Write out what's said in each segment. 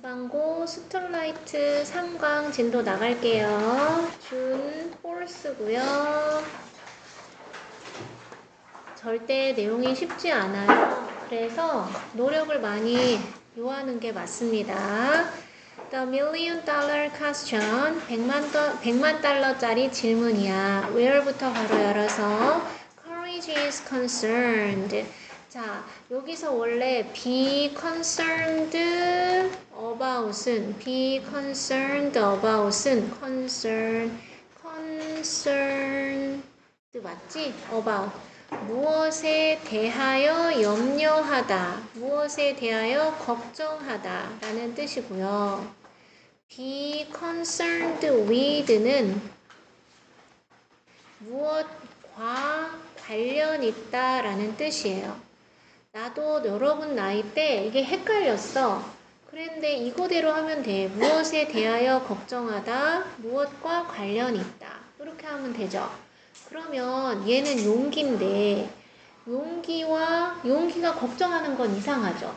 이방고 스톨라이트 3강 진도 나갈게요. 준 홀스고요. 절대 내용이 쉽지 않아요. 그래서 노력을 많이 요하는 게 맞습니다. The million dollar question 100만 달러짜리 질문이야. where부터 바로 열어서 courage is concerned. 자, 여기서 원래 be concerned about은 concern 맞지? about 무엇에 대하여 염려하다, 무엇에 대하여 걱정하다 라는 뜻이고요. be concerned with는 무엇과 관련 있다 라는 뜻이에요. 나도 여러분 나이 때 이게 헷갈렸어. 그런데 이거대로 하면 돼. 무엇에 대하여 걱정하다, 무엇과 관련 있다. 이렇게 하면 되죠. 그러면 얘는 용기인데 용기가 걱정하는 건 이상하죠.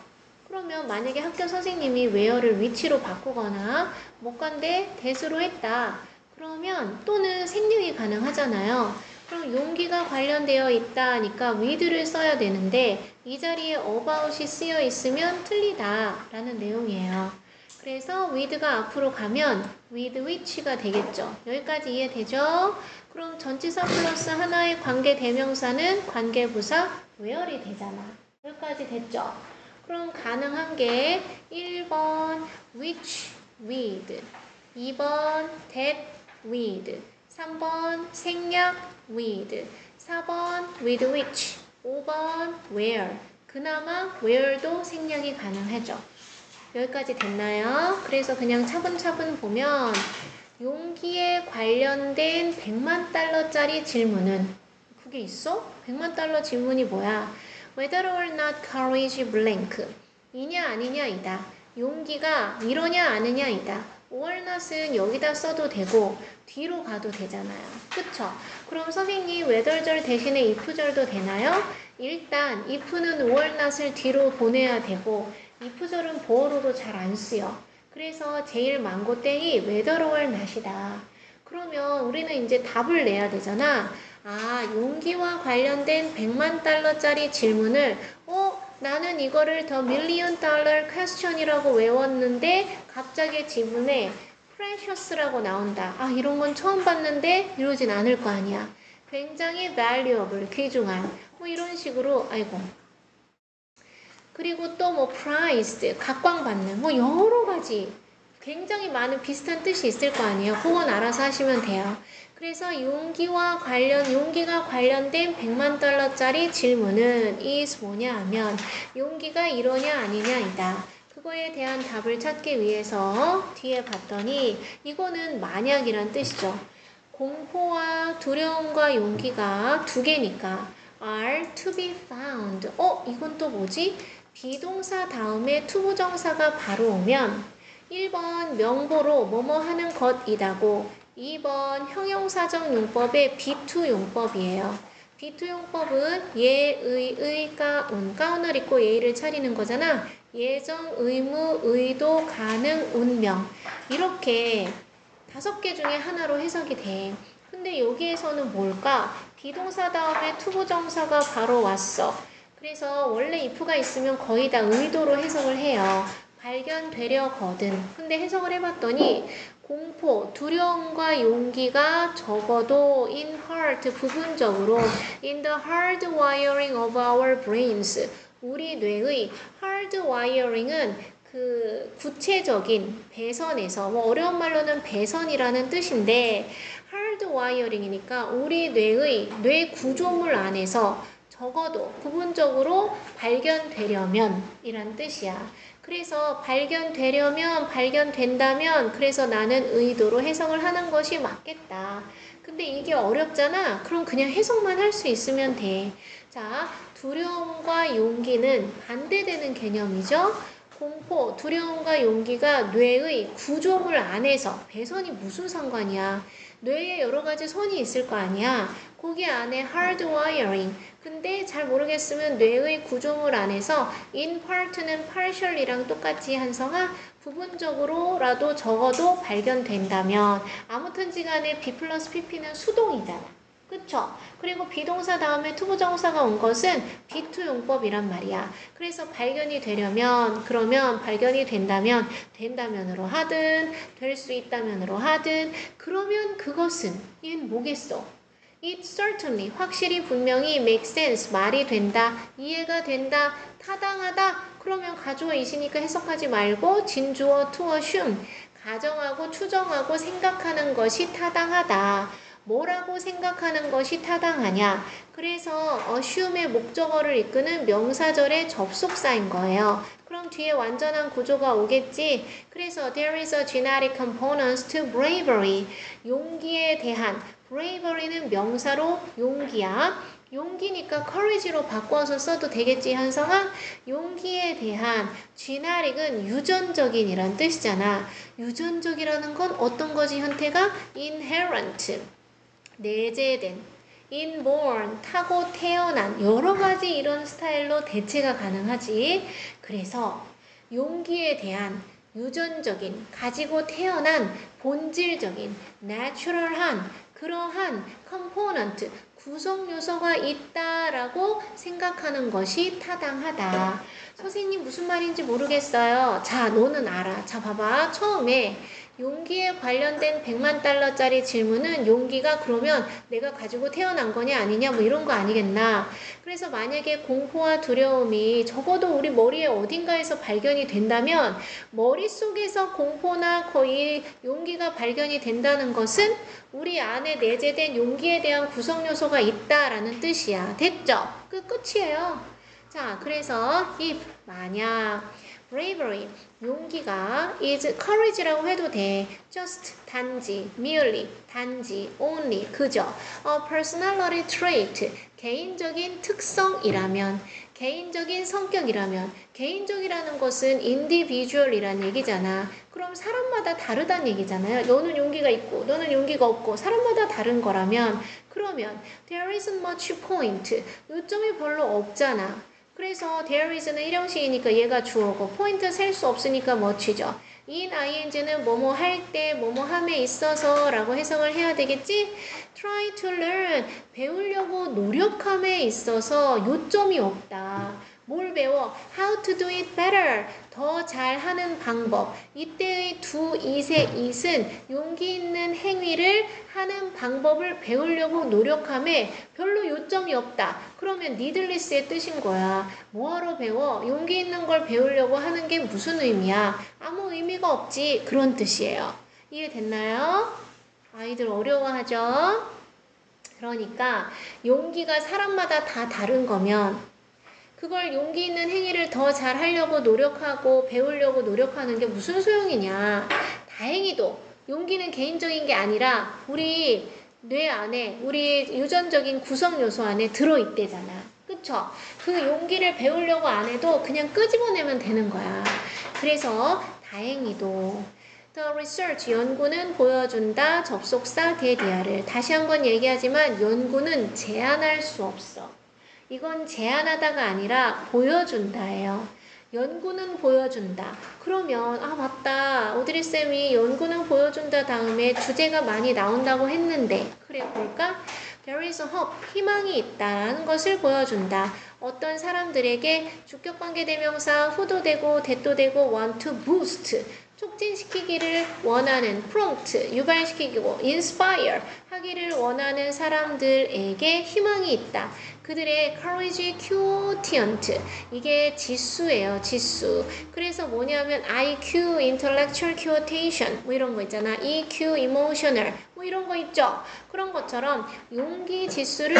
그러면 만약에 학교 선생님이 where를 위치로 바꾸거나 못 간데 대수로 했다. 그러면 또는 생략이 가능하잖아요. 그럼 용기가 관련되어 있다 하니까 with를 써야 되는데 이 자리에 about이 쓰여 있으면 틀리다 라는 내용이에요. 그래서 with가 앞으로 가면 with which가 되겠죠. 여기까지 이해되죠? 그럼 전치사 플러스 하나의 관계 대명사는 관계부사 where이 되잖아. 여기까지 됐죠? 그럼 가능한 게 1번 which with, 2번 that with, 3번 생략 with, 4번 with which, 5번 where. 그나마 where도 생략이 가능하죠. 여기까지 됐나요? 그래서 그냥 차분차분 보면 용기에 관련된 100만 달러짜리 질문은 그게 있어? 100만 달러 질문이 뭐야? Whether or not courage blank. 이냐 아니냐 이다. 용기가 이러냐 아니냐 이다. or not은 여기다 써도 되고 뒤로 가도 되잖아요. 그쵸? 그럼 선생님 whether절 대신에 if절도 되나요? 일단 if는 or not을 뒤로 보내야 되고 if절은 보어로도 잘 안 쓰여. 그래서 제일 망고땡이 whether or not이다. 그러면 우리는 이제 답을 내야 되잖아. 아, 용기와 관련된 100만 달러짜리 질문을 나는 이거를 더 million dollar question이라고 외웠는데 갑자기 지문에 precious라고 나온다. 아, 이런 건 처음 봤는데 이러진 않을 거 아니야. 굉장히 valuable, 귀중한 뭐 이런 식으로 아이고. 그리고 또 뭐 prized, 각광받는 뭐 여러 가지 굉장히 많은 비슷한 뜻이 있을 거 아니에요. 그건 알아서 하시면 돼요. 그래서 용기가 관련된 100만 달러짜리 질문은 is 뭐냐 하면 용기가 이러냐 아니냐이다. 그거에 대한 답을 찾기 위해서 뒤에 봤더니 이거는 만약이란 뜻이죠. 공포와 두려움과 용기가 두 개니까 are to be found. 이건 또 뭐지? 비동사 다음에 투부정사가 바로 오면 1번 명보로 뭐뭐 하는 것이다고 2번 형용사적 용법의 be2 용법이에요. be2 용법은 예, 가운을 읽고 예의를 차리는 거잖아. 예정, 의무, 의도, 가능, 운명 이렇게 5개 중에 하나로 해석이 돼. 근데 여기에서는 뭘까? 비동사 다음에 투부정사가 바로 왔어. 그래서 원래 if가 있으면 거의 다 의도로 해석을 해요. 발견되려거든. 근데 해석을 해봤더니 공포, 두려움과 용기가 적어도 in part, 부분적으로 in the hard wiring of our brains, 우리 뇌의 hard wiring은 그 구체적인 배선에서 뭐 어려운 말로는 배선이라는 뜻인데 hard wiring이니까 우리 뇌의 뇌 구조물 안에서 적어도 부분적으로 발견되려면 이란 뜻이야. 그래서 발견된다면 그래서 나는 의도로 해석을 하는 것이 맞겠다. 근데 이게 어렵잖아. 그럼 그냥 해석만 할 수 있으면 돼. 자, 두려움과 용기는 반대되는 개념이죠. 공포, 두려움과 용기가 뇌의 구조물 안에서, 배선이 무슨 상관이야? 뇌에 여러 가지 선이 있을 거 아니야? 거기 안에 hardwiring. 근데 잘 모르겠으면 뇌의 구조물 안에서 in part는 partial이랑 똑같이 한성아 부분적으로라도 적어도 발견된다면 아무튼지 간에 B 플러스 PP는 수동이잖아. 그쵸? 그리고 비동사 다음에 투부정사가 온 것은 B2 용법이란 말이야. 그래서 발견이 되려면, 그러면 발견이 된다면으로 하든, 될 수 있다면으로 하든, 그러면 그것은, 이건 뭐겠어? It certainly, 확실히 분명히 make sense, 말이 된다, 이해가 된다, 타당하다, 그러면 가주어 이시니까 해석하지 말고 진주어 to assume, 가정하고 추정하고 생각하는 것이 타당하다. 뭐라고 생각하는 것이 타당하냐? 그래서 assume의 목적어를 이끄는 명사절의 접속사인 거예요. 그럼 뒤에 완전한 구조가 오겠지? 그래서 there is a genetic component to bravery. 용기에 대한 bravery는 명사로 용기야. 용기니까 courage로 바꿔서 써도 되겠지, 현성아? 용기에 대한 genetic은 유전적인이란 뜻이잖아. 유전적이라는 건 어떤 거지, 현태가? inherent. 내재된, inborn, 타고 태어난 여러 가지 이런 스타일로 대체가 가능하지. 그래서 용기에 대한 유전적인, 가지고 태어난 본질적인, 내추럴한 그러한 component, 구성 요소가 있다라고 생각하는 것이 타당하다. 선생님 무슨 말인지 모르겠어요. 자, 너는 알아. 자, 봐봐. 처음에 용기에 관련된 100만 달러짜리 질문은 용기가 그러면 내가 가지고 태어난 거냐 아니냐 뭐 이런 거 아니겠나. 그래서 만약에 공포와 두려움이 적어도 우리 머리에 어딘가에서 발견이 된다면 머릿속에서 공포나 거의 용기가 발견이 된다는 것은 우리 안에 내재된 용기에 대한 구성 요소가 있다라는 뜻이야. 됐죠? 끝이에요. 자, 그래서 이 만약 bravery, 용기가 is courage라고 해도 돼. just, 단지, merely, 단지, only, 그저. a personality trait, 개인적인 특성이라면, 개인적인 성격이라면, 개인적이라는 것은 individual이란 얘기잖아. 그럼 사람마다 다르다는 얘기잖아요. 너는 용기가 있고, 너는 용기가 없고, 사람마다 다른 거라면, 그러면 there isn't much point, 요점이 별로 없잖아. 그래서 there is는 일형식이니까 얘가 주어고 포인트 셀 수 없으니까 much죠. in ing는 뭐뭐 할 때, 뭐뭐 함에 있어서 라고 해석을 해야 되겠지? try to learn, 배우려고 노력함에 있어서 요점이 없다. 뭘 배워? How to do it better, 더 잘하는 방법. 이때의 두 it의 it은 용기 있는 행위를 하는 방법을 배우려고 노력함에 별로 요점이 없다. 그러면 needless의 뜻인 거야. 뭐하러 배워? 용기 있는 걸 배우려고 하는 게 무슨 의미야? 아무 의미가 없지. 그런 뜻이에요. 이해됐나요? 아이들 어려워하죠? 그러니까 용기가 사람마다 다 다른 거면 그걸 용기 있는 행위를 더 잘 하려고 노력하고 배우려고 노력하는 게 무슨 소용이냐. 다행히도 용기는 개인적인 게 아니라 우리 뇌 안에 우리 유전적인 구성 요소 안에 들어있대잖아. 그쵸? 그 용기를 배우려고 안 해도 그냥 끄집어내면 되는 거야. 그래서 다행히도 The research, 연구는 보여준다. 접속사 대디아를. 다시 한번 얘기하지만 연구는 제한할 수 없어. 이건 제한하다가 아니라 보여준다예요. 연구는 보여준다. 그러면 맞다. 오드리쌤이 연구는 보여준다 다음에 주제가 많이 나온다고 했는데 그래 볼까? There is a hope, 희망이 있다라는 것을 보여준다. 어떤 사람들에게 주격관계대명사 후도되고 대도되고 want to boost, 촉진시키기를 원하는 prompt, 유발시키고 inspire, 하기를 원하는 사람들에게 희망이 있다. 그들의 courage quotient, 이게 지수예요, 지수. 그래서 뭐냐면 IQ, intellectual quotient, 뭐 이런 거 있잖아. EQ, emotional, 뭐 이런 거 있죠. 그런 것처럼 용기 지수를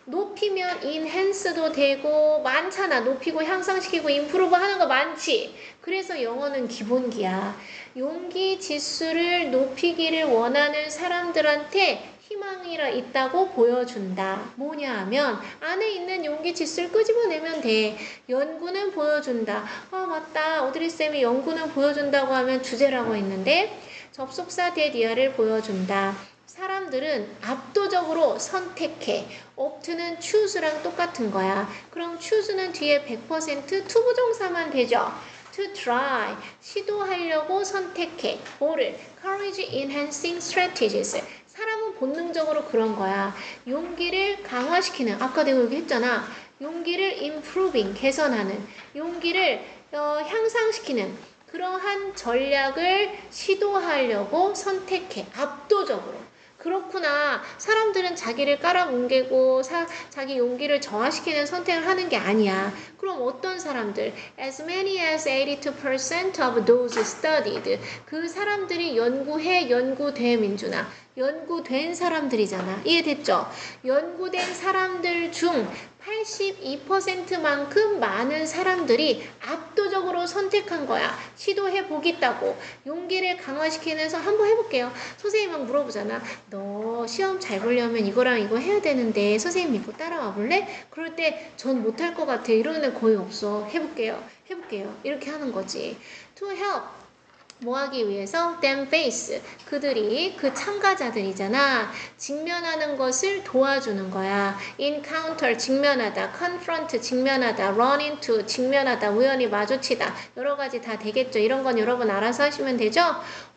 높이면 enhance도 되고 많잖아. 높이고 향상시키고 improve 하는 거 많지. 그래서 영어는 기본기야. 용기 지수를 높이기를 원하는 사람들한테 희망이라 있다고 보여준다. 뭐냐 하면 안에 있는 용기 지수를 끄집어내면 돼. 연구는 보여준다. 아 맞다. 오드리쌤이 연구는 보여준다고 하면 주제라고 했는데 접속사 대디아를 보여준다. 사람들은 압도적으로 선택해. opt는 choose랑 똑같은 거야. 그럼 choose는 뒤에 100% 투부정사만 되죠. to try, 시도하려고 선택해. 뭐를? courage enhancing strategies. 사람은 본능적으로 그런 거야. 용기를 강화시키는, 아까 내가 여기 했잖아. 용기를 improving, 개선하는, 용기를 향상시키는 그러한 전략을 시도하려고 선택해. 압도적으로. 그렇구나. 사람들은 자기를 깔아뭉개고 자기 용기를 저하시키는 선택을 하는 게 아니야. 그럼 어떤 사람들? As many as 82% of those studied. 그 사람들이 연구돼 민준아. 연구된 사람들이잖아. 이해됐죠? 연구된 사람들 중 82%만큼 많은 사람들이 압도적으로 선택한 거야. 시도해 보겠다고. 용기를 강화시키면서 한번 해볼게요. 선생님 막 물어보잖아. 너 시험 잘 보려면 이거랑 이거 해야 되는데 선생님 믿고 따라와 볼래? 그럴 때 전 못할 것 같아. 이러는 애 거의 없어. 해볼게요. 이렇게 하는 거지. To help. 뭐 하기 위해서? them face. 그들이 그 참가자들이잖아. 직면하는 것을 도와주는 거야. encounter 직면하다, confront 직면하다, run into 직면하다, 우연히 마주치다. 여러 가지 다 되겠죠. 이런 건 여러분 알아서 하시면 되죠.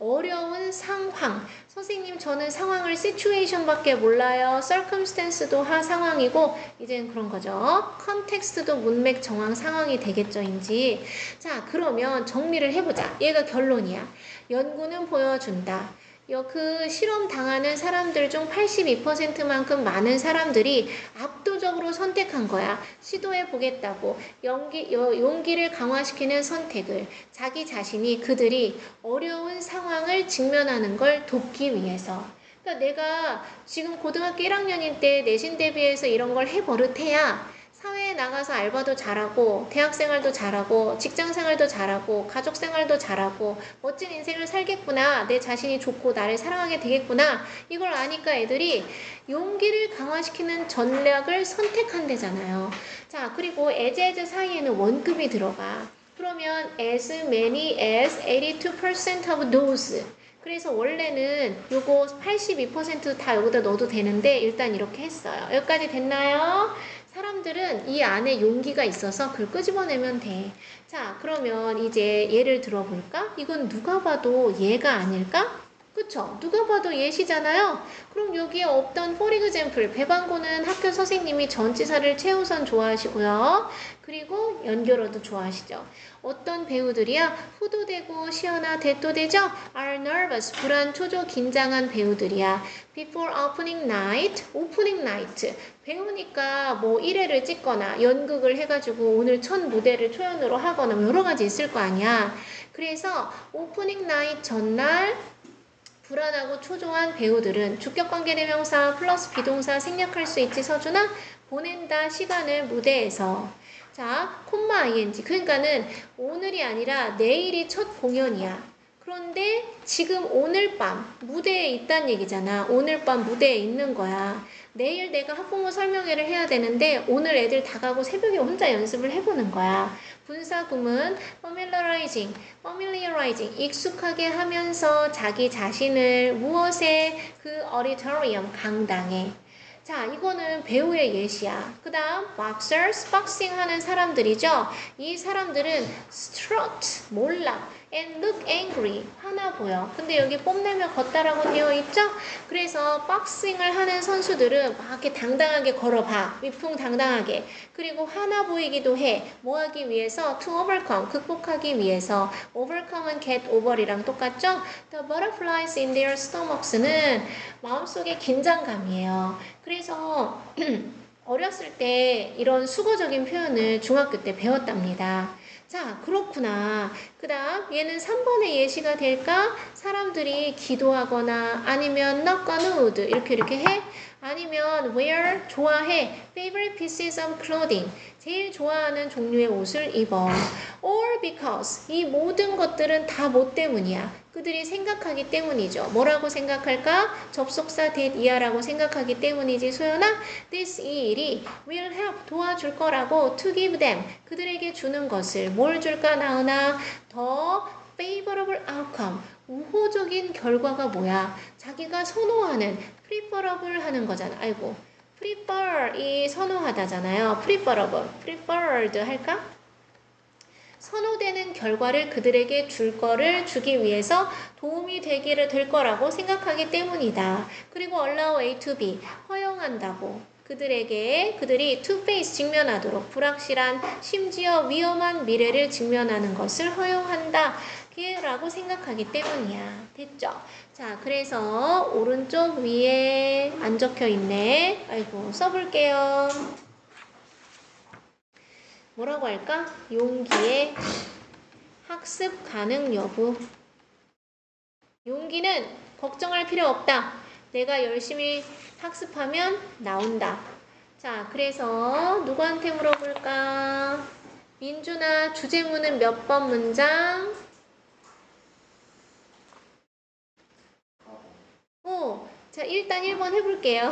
어려운 상황. 선생님 저는 상황을 situation밖에 몰라요. circumstance도 상황이고 이제는 그런 거죠. context도 문맥 정황 상황이 되겠죠. 인지. 자 그러면 정리를 해보자. 얘가 결론이야. 연구는 보여준다. 그 실험 당하는 사람들 중 82%만큼 많은 사람들이 압도적으로 선택한 거야. 시도해 보겠다고. 용기를 강화시키는 선택을. 자기 자신이 그들이 어려운 상황을 직면하는 걸 돕기 위해서. 그러니까 내가 지금 고등학교 1학년일 때 내신 대비해서 이런 걸 해버릇해야 사회에 나가서 알바도 잘하고 대학생활도 잘하고 직장생활도 잘하고 가족생활도 잘하고 멋진 인생을 살겠구나. 내 자신이 좋고 나를 사랑하게 되겠구나. 이걸 아니까 애들이 용기를 강화시키는 전략을 선택한대잖아요. 자 그리고 as 사이에는 원급이 들어가. 그러면 as many as 82% of those. 그래서 원래는 요거 82% 다 여기다 넣어도 되는데 일단 이렇게 했어요. 여기까지 됐나요? 사람들은 이 안에 용기가 있어서 그걸 끄집어내면 돼. 자, 그러면 이제 예를 들어볼까? 이건 누가 봐도 예가 아닐까? 그쵸? 누가 봐도 예시잖아요? 그럼 여기에 없던 for example, 배방고는 학교 선생님이 전치사를 최우선 좋아하시고요. 그리고 연결어도 좋아하시죠. 어떤 배우들이야? 후도되고 시어나 대또되죠? are nervous, 불안, 초조, 긴장한 배우들이야. before opening night. 배우니까 뭐 1회를 찍거나 연극을 해가지고 오늘 첫 무대를 초연으로 하거나 뭐 여러 가지 있을 거 아니야. 그래서 오프닝 나이트 전날 불안하고 초조한 배우들은 주격관계대명사 플러스 비동사 생략할 수 있지 서준아? 보낸다 시간을 무대에서. 자, 콤마 ing. 그러니까는 오늘이 아니라 내일이 첫 공연이야. 그런데 지금 오늘 밤 무대에 있다는 얘기잖아. 오늘 밤 무대에 있는 거야. 내일 내가 학부모 설명회를 해야 되는데 오늘 애들 다 가고 새벽에 혼자 연습을 해보는 거야. 분사구문 familiarizing, 익숙하게 하면서 자기 자신을 무엇에? 그 auditorium, 강당에. 자, 이거는 배우의 예시야. 그 다음 boxers, 박싱 하는 사람들이죠. 이 사람들은 strut, 몰라. and look angry, 화나 보여. 근데 여기 뽐내며 걷다라고 되어 있죠? 그래서 박싱을 하는 선수들은 막 이렇게 당당하게 걸어봐. 위풍당당하게. 그리고 화나 보이기도 해. 뭐 하기 위해서? to overcome, 극복하기 위해서. overcome은 get over이랑 똑같죠? The butterflies in their stomachs는 마음속에 긴장감이에요. 그래서 어렸을 때 이런 수거적인 표현을 중학교 때 배웠답니다. 자, 그렇구나. 그 다음 얘는 3번의 예시가 될까? 사람들이 기도하거나 아니면 knock on wood 이렇게 해. 아니면 wear 좋아해 favorite pieces of clothing 제일 좋아하는 종류의 옷을 입어 or because 이 모든 것들은 다 뭐 때문이야 그들이 생각하기 때문이죠 뭐라고 생각할까 접속사 that 이하라고 생각하기 때문이지 소연아 this 이 일이 will help 도와줄 거라고 to give them 그들에게 주는 것을 뭘 줄까 나은아 더 favorable outcome 우호적인 결과가 뭐야 자기가 선호하는 preferable 하는 거잖아. 아이고. prefer 이 선호하다잖아요. preferable. preferred 할까? 선호되는 결과를 그들에게 줄 거를 주기 위해서 도움이 되기를 될 거라고 생각하기 때문이다. 그리고 allow A to B 허용한다고 그들이 to face 직면하도록 불확실한 심지어 위험한 미래를 직면하는 것을 허용한다. 라고 생각하기 때문이야. 됐죠? 자, 그래서 오른쪽 위에 안 적혀 있네. 아이고, 써볼게요. 뭐라고 할까? 용기의 학습 가능 여부. 용기는 걱정할 필요 없다. 내가 열심히 학습하면 나온다. 자, 그래서 누구한테 물어볼까? 민준아, 주제문은 몇 번 문장? 자, 일단 1번 해볼게요.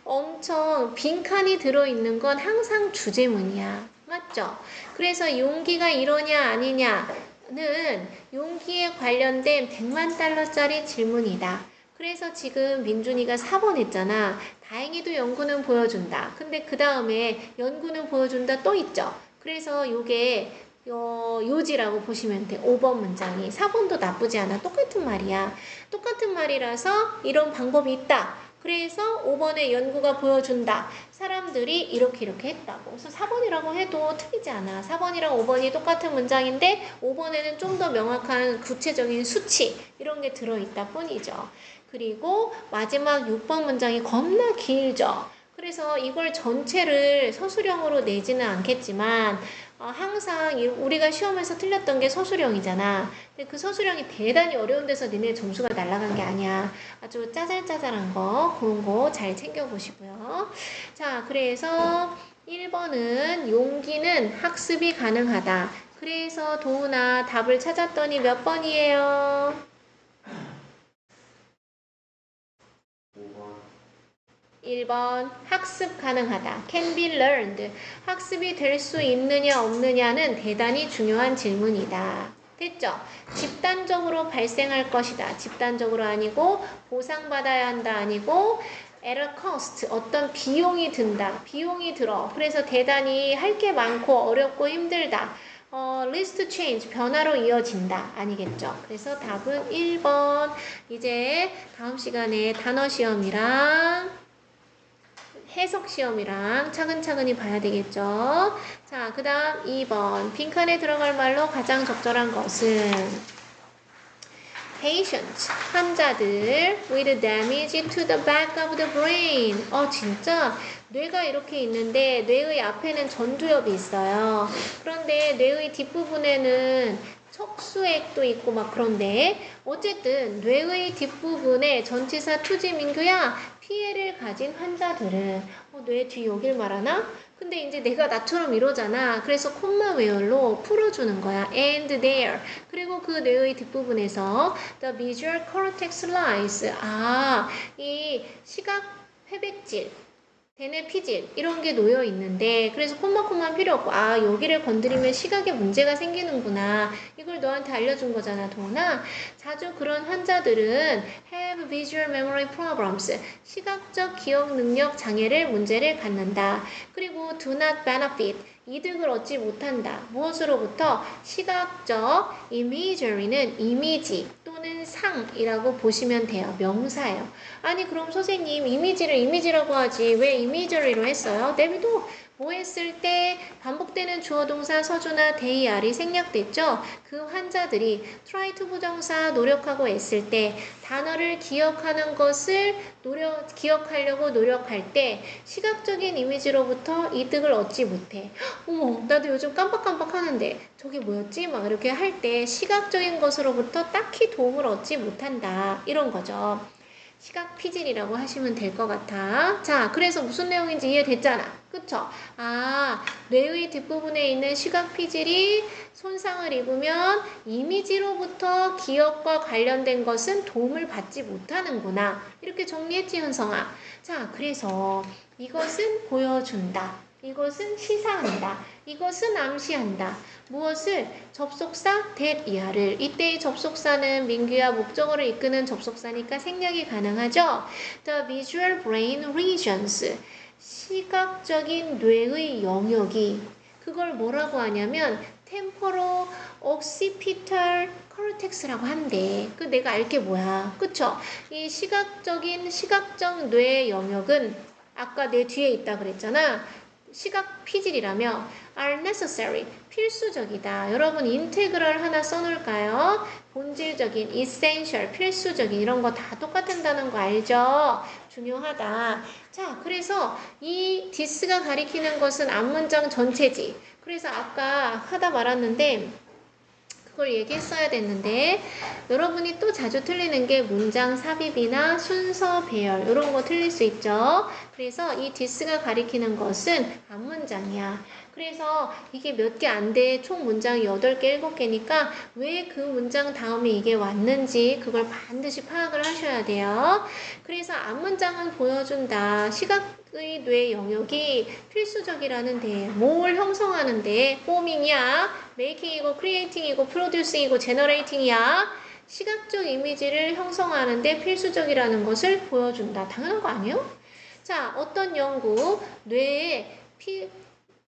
엄청 빈칸이 들어있는 건 항상 주제문이야. 맞죠? 그래서 용기가 이러냐 아니냐는 용기에 관련된 100만 달러짜리 질문이다. 그래서 지금 민준이가 4번 했잖아. 다행히도 연구는 보여준다. 근데 그 다음에 연구는 보여준다 또 있죠. 그래서 요게 요지라고 보시면 돼. 5번 문장이. 4번도 나쁘지 않아. 똑같은 말이야. 똑같은 말이라서 이런 방법이 있다. 그래서 5번에 연구가 보여준다. 사람들이 이렇게 했다고. 그래서 4번이라고 해도 틀리지 않아. 4번이랑 5번이 똑같은 문장인데 5번에는 좀 더 명확한 구체적인 수치 이런 게 들어있다 뿐이죠. 그리고 마지막 6번 문장이 겁나 길죠. 그래서 이걸 전체를 서술형으로 내지는 않겠지만 항상 우리가 시험에서 틀렸던 게 서술형이잖아. 근데 그 서술형이 대단히 어려운 데서 니네 점수가 날아간 게 아니야. 아주 짜잘짜잘한 거 그런 거 잘 챙겨보시고요. 자, 그래서 1번은 용기는 학습이 가능하다. 그래서 도훈아 답을 찾았더니 몇 번이에요? 1번 학습 가능하다. can be learned. 학습이 될 수 있느냐 없느냐는 대단히 중요한 질문이다. 됐죠? 집단적으로 발생할 것이다. 집단적으로 아니고 보상받아야 한다 아니고 at a cost 어떤 비용이 든다. 비용이 들어. 그래서 대단히 할 게 많고 어렵고 힘들다. list change 변화로 이어진다 아니겠죠? 그래서 답은 1번. 이제 다음 시간에 단어 시험이랑 해석 시험이랑 차근차근히 봐야 되겠죠? 자, 그 다음 2번. 빈칸에 들어갈 말로 가장 적절한 것은 patient, 환자들 with damage to the back of the brain. 진짜 뇌가 이렇게 있는데 뇌의 앞에는 전두엽이 있어요. 그런데 뇌의 뒷부분에는 척수액도 있고 막 그런데 어쨌든 뇌의 뒷부분에 전치사 투지 민규야 피해를 가진 환자들은 뇌 뒤 여길 말하나? 근데 이제 내가 나처럼 이러잖아. 그래서 콤마 외열로 풀어주는 거야. and there. 그리고 그 뇌의 뒷부분에서 the visual cortex lies. 이 시각 회백질. 대뇌 피질 이런 게 놓여 있는데 그래서 콤마 필요 없고 여기를 건드리면 시각에 문제가 생기는구나 이걸 너한테 알려준 거잖아 도훈아. 자주 그런 환자들은 have visual memory problems 시각적 기억 능력 장애를 문제를 갖는다. 그리고 do not benefit 이득을 얻지 못한다. 무엇으로부터? 시각적 imagery는 이미지 또는 상이라고 보시면 돼요. 명사예요. 아니 그럼 선생님 이미지를 이미지라고 하지 왜 imagery로 했어요? 내비도 뭐 했을 때 반복되는 주어 동사 서주나 they are이 생략됐죠? 그 환자들이 try to 부정사 노력하고 애쓸 때 단어를 기억하는 것을 기억하려고 노력할 때 시각적인 이미지로부터 이득을 얻지 못해. 어머 나도 요즘 깜빡깜빡 하는데 저게 뭐였지? 막 이렇게 할 때 시각적인 것으로부터 딱히 도움을 얻지 못한다. 이런 거죠. 시각 피질이라고 하시면 될 것 같아. 자, 그래서 무슨 내용인지 이해됐잖아. 그쵸? 아, 뇌의 뒷부분에 있는 시각 피질이 손상을 입으면 이미지로부터 기억과 관련된 것은 도움을 받지 못하는구나. 이렇게 정리했지, 현성아. 자, 그래서 이것은 보여준다. 이것은 시사한다. 이것은 암시한다. 무엇을? 접속사 that 이하를. 이때의 접속사는 민규야 목적어를 이끄는 접속사니까 생략이 가능하죠. The visual brain regions. 시각적인 뇌의 영역이 그걸 뭐라고 하냐면 temporal occipital cortex라고 한대. 그 내가 알게 뭐야. 그쵸? 이 시각적 뇌의 영역은 아까 내 뒤에 있다 그랬잖아. 시각 피질이라며 are necessary, 필수적이다. 여러분 인테그럴 하나 써놓을까요? 본질적인, essential, 필수적인 이런 거 다 똑같은다는 거 알죠? 중요하다. 자, 그래서 이 this가 가리키는 것은 앞문장 전체지. 그래서 아까 하다 말았는데 그걸 얘기했어야 됐는데 여러분이 또 자주 틀리는 게 문장 삽입이나 순서 배열 이런 거 틀릴 수 있죠. 그래서 이 this가 가리키는 것은 앞문장이야. 그래서 이게 몇 개 안 돼. 총 문장이 8개, 7개니까 왜 그 문장 다음에 이게 왔는지 그걸 반드시 파악을 하셔야 돼요. 그래서 앞문장은 보여준다. 시각의 뇌 영역이 필수적이라는데 뭘 형성하는데 forming이야. making이고 creating이고 producing이고 generating이야. 시각적 이미지를 형성하는데 필수적이라는 것을 보여준다. 당연한 거 아니에요? 자, 어떤 연구, 뇌에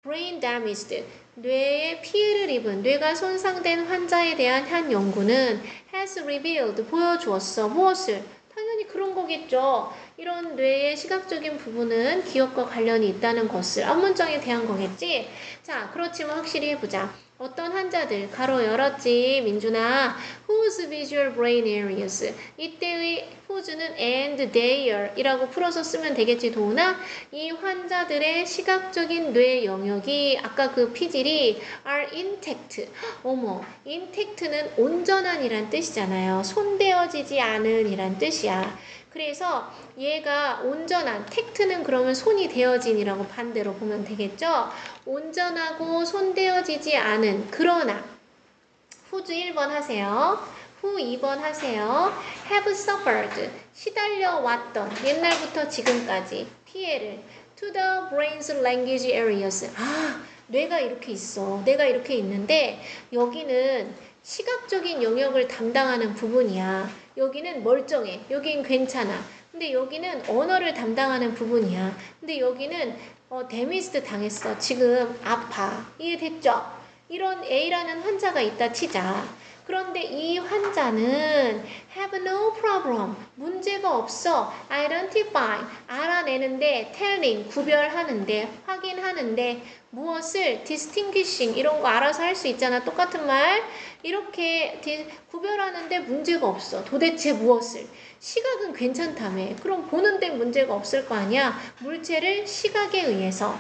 brain damaged, 뇌에 피해를 입은, 뇌가 손상된 환자에 대한 한 연구는 has revealed, 보여주었어. 무엇을? 당연히 그런 거겠죠. 이런 뇌의 시각적인 부분은 기억과 관련이 있다는 것을 앞문장에 대한 거겠지. 자, 그렇지만 확실히 해보자. 어떤 환자들 가로 열었지 민준아. whose visual brain areas 이때의 whose는 and their 이라고 풀어서 쓰면 되겠지 도훈아. 이 환자들의 시각적인 뇌 영역이 아까 그 피질이 are intact. 어머, intact는 온전한 이란 뜻이잖아요. 손대어지지 않은 이란 뜻이야. 그래서 얘가 온전한, 텍트는 그러면 손이 되어진이라고 반대로 보면 되겠죠. 온전하고 손대어지지 않은, 그러나 whose 1번 하세요. who 2번 하세요. have suffered, 시달려왔던, 옛날부터 지금까지 피해를 to the brain's language areas. 아, 뇌가 이렇게 있어. 내가 이렇게 있는데 여기는 시각적인 영역을 담당하는 부분이야. 여기는 멀쩡해. 여긴 괜찮아. 근데 여기는 언어를 담당하는 부분이야. 근데 여기는 데미스드 당했어. 지금 아파. 이해됐죠? 이런 A라는 환자가 있다 치자. 그런데 이 환자는 have no problem, 문제가 없어. identify, 알아내는데, telling, 구별하는데, 확인하는데, 무엇을 distinguishing 이런 거 알아서 할 수 있잖아. 똑같은 말. 이렇게 구별하는데 문제가 없어. 도대체 무엇을? 시각은 괜찮다며. 그럼 보는데 문제가 없을 거 아니야. 물체를 시각에 의해서.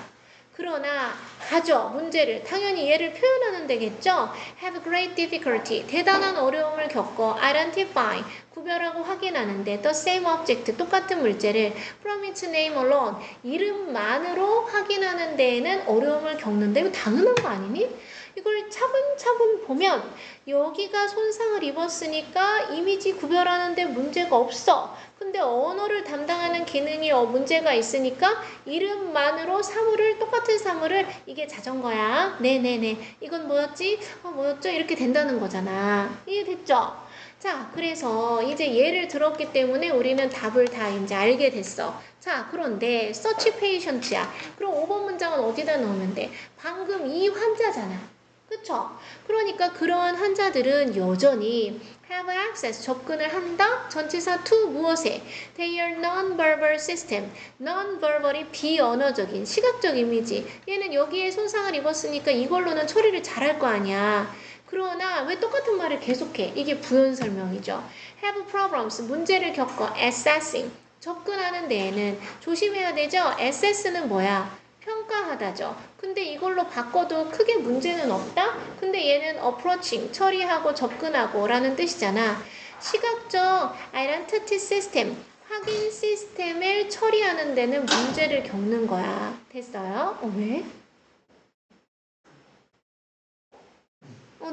그러나 가져 문제를 당연히 얘를 표현하는 데겠죠. have great difficulty 대단한 어려움을 겪어 identify 구별하고 확인하는데 the same object 똑같은 물체를 from its name alone 이름만으로 확인하는 데에는 어려움을 겪는데 이거 당연한 거 아니니? 이걸 차분차분 보면 여기가 손상을 입었으니까 이미지 구별하는데 문제가 없어. 근데 언어를 담당하는 기능이 문제가 있으니까 이름만으로 사물을 똑같은 사물을 이게 자전거야. 네네네. 이건 뭐였지? 뭐였죠? 이렇게 된다는 거잖아. 이해됐죠? 자, 그래서 이제 예를 들었기 때문에 우리는 답을 다 이제 알게 됐어. 자, 그런데 search patient야. 그럼 5번 문장은 어디다 넣으면 돼? 방금 이 환자잖아. 그쵸? 그러니까 그러한 환자들은 여전히 have access, 접근을 한다? 전치사 to 무엇에? Their non-verbal system. non-verbal이 비언어적인, 시각적 이미지. 얘는 여기에 손상을 입었으니까 이걸로는 처리를 잘할 거 아니야. 그러나 왜 똑같은 말을 계속해? 이게 부연 설명이죠. have problems, 문제를 겪어. assessing, 접근하는 데에는 조심해야 되죠? assess는 뭐야? 평가하다죠. 근데 이걸로 바꿔도 크게 문제는 없다? 근데 얘는 approaching, 처리하고 접근하고 라는 뜻이잖아. 시각적 identity system, 확인 시스템을 처리하는 데는 문제를 겪는 거야. 됐어요? 왜?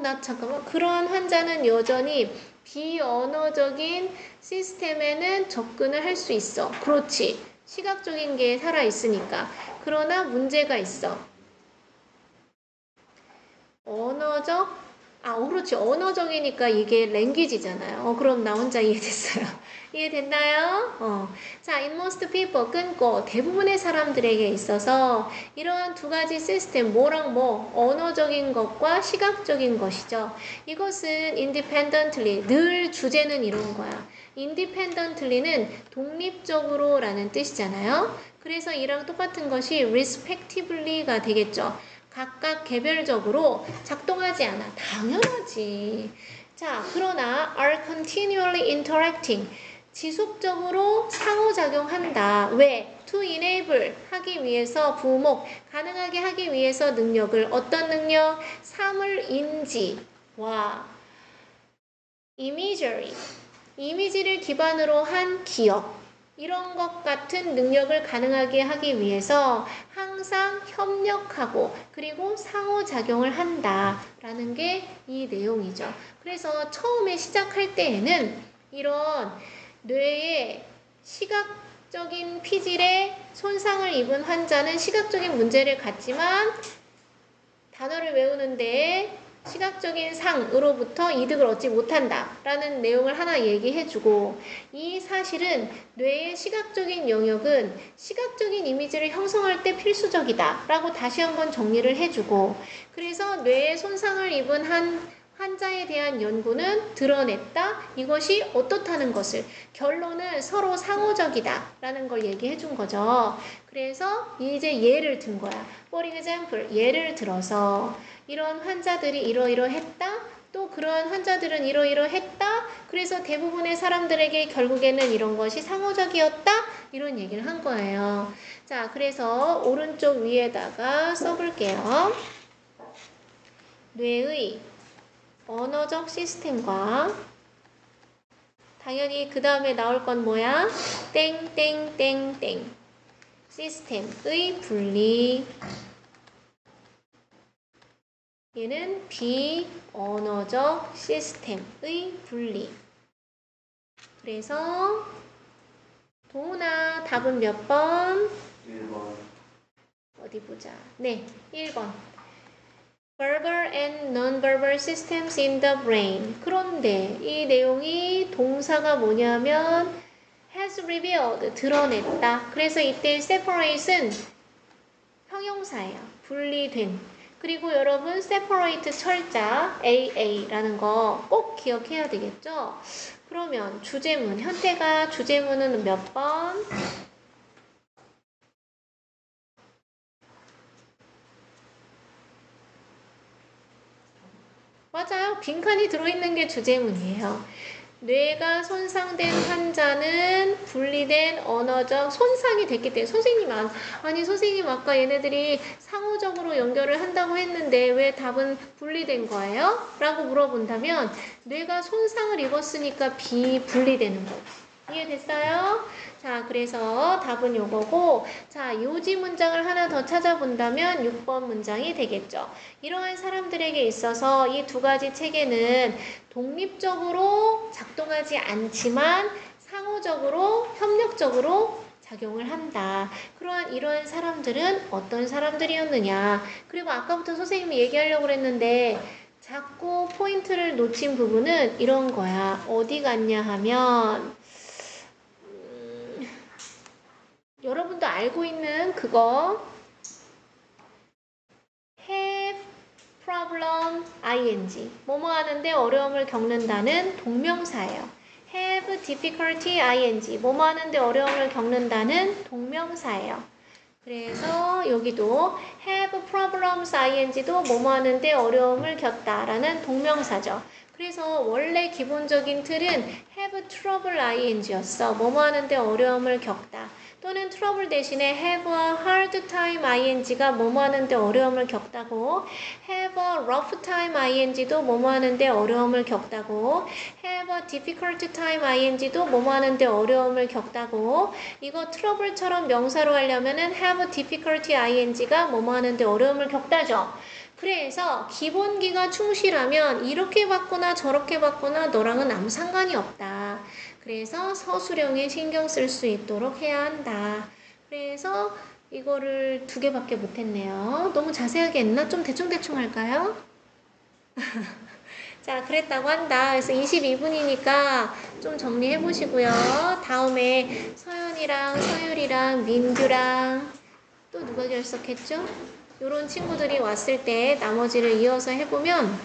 나 잠깐만. 그런 환자는 여전히 비언어적인 시스템에는 접근을 할 수 있어. 그렇지. 시각적인 게 살아있으니까. 그러나 문제가 있어. 그렇지. 언어적이니까 이게 랭귀지잖아요. 그럼 나 혼자 이해됐어요. 이해됐나요? 자, in most people, 끊고 대부분의 사람들에게 있어서 이러한 두 가지 시스템, 뭐랑 뭐, 언어적인 것과 시각적인 것이죠. 이것은 independently, 늘 주제는 이런 거야. independently는 독립적으로 라는 뜻이잖아요. 그래서 이랑 똑같은 것이 respectively가 되겠죠. 각각 개별적으로 작동하지 않아. 당연하지. 자, 그러나 are continually interacting. 지속적으로 상호작용한다. 왜? to enable 하기 위해서 부목, 가능하게 하기 위해서 능력을 어떤 능력? 사물 인지와 imagery, 이미지를 기반으로 한 기억 이런 것 같은 능력을 가능하게 하기 위해서 항상 협력하고 그리고 상호작용을 한다라는 게 이 내용이죠. 그래서 처음에 시작할 때에는 이런 뇌의 시각적인 피질에 손상을 입은 환자는 시각적인 문제를 갖지만 단어를 외우는데 시각적인 상으로부터 이득을 얻지 못한다라는 내용을 하나 얘기해주고 이 사실은 뇌의 시각적인 영역은 시각적인 이미지를 형성할 때 필수적이다라고 다시 한번 정리를 해주고 그래서 뇌에 손상을 입은 한 환자에 대한 연구는 드러냈다. 이것이 어떻다는 것을 결론은 서로 상호적이다 라는 걸 얘기해 준 거죠. 그래서 이제 예를 든 거야. For example, 예를 들어서 이런 환자들이 이러이러했다. 또 그런 환자들은 이러이러했다. 그래서 대부분의 사람들에게 결국에는 이런 것이 상호적이었다. 이런 얘기를 한 거예요. 자, 그래서 오른쪽 위에다가 써볼게요. 뇌의 언어적 시스템과 당연히 그 다음에 나올 건 뭐야? 땡땡땡땡 시스템의 분리 얘는 비언어적 시스템의 분리 그래서 도훈아 답은 몇 번? 1번. 어디 보자. 네, 1번. Verbal and non-verbal systems in the brain. 그런데 이 내용이 동사가 뭐냐면 has revealed, 드러냈다. 그래서 이때 separate은 형용사예요. 분리된. 그리고 여러분 separate 철자 AA라는 거 꼭 기억해야 되겠죠? 그러면 주제문, 현태가 주제문은 몇 번? 맞아요. 빈칸이 들어있는 게 주제문이에요. 뇌가 손상된 환자는 분리된 언어적 손상이 됐기 때문에 선생님 아까 얘네들이 상호적으로 연결을 한다고 했는데 왜 답은 분리된 거예요? 라고 물어본다면 뇌가 손상을 입었으니까 비분리되는 거예요. 이해됐어요? 자, 그래서 답은 요거고 자, 요지 문장을 하나 더 찾아본다면 6번 문장이 되겠죠. 이러한 사람들에게 있어서 이 두 가지 체계는 독립적으로 작동하지 않지만 상호적으로 협력적으로 작용을 한다. 이러한 사람들은 어떤 사람들이었느냐. 그리고 아까부터 선생님이 얘기하려고 그랬는데 자꾸 포인트를 놓친 부분은 이런 거야. 어디 갔냐 하면 여러분도 알고 있는 그거 have problem ing 뭐뭐 하는데 어려움을 겪는다는 동명사예요. have difficulty ing 뭐뭐 하는데 어려움을 겪는다는 동명사예요. 그래서 여기도 have problems ing도 뭐뭐 하는데 어려움을 겪다라는 동명사죠. 그래서 원래 기본적인 틀은 have trouble ing였어. 뭐뭐 하는데 어려움을 겪다. 또는 trouble 대신에 have a hard time ing가 뭐뭐 하는데 어려움을 겪다고, have a rough time ing도 뭐뭐 하는데 어려움을 겪다고, have a difficult time ing도 뭐뭐 하는데 어려움을 겪다고. 이거 trouble처럼 명사로 하려면은 have difficulty ing가 뭐뭐 하는데 어려움을 겪다죠. 그래서 기본기가 충실하면 이렇게 받거나 저렇게 받거나 너랑은 아무 상관이 없다. 그래서 서술형에 신경 쓸 수 있도록 해야 한다. 그래서 이거를 2개밖에 못했네요. 너무 자세하게 했나? 좀 대충대충 할까요? 자, 그랬다고 한다. 그래서 22분이니까 좀 정리해 보시고요. 다음에 서연이랑 서율이랑 민규랑 또 누가 결석했죠? 요런 친구들이 왔을 때 나머지를 이어서 해보면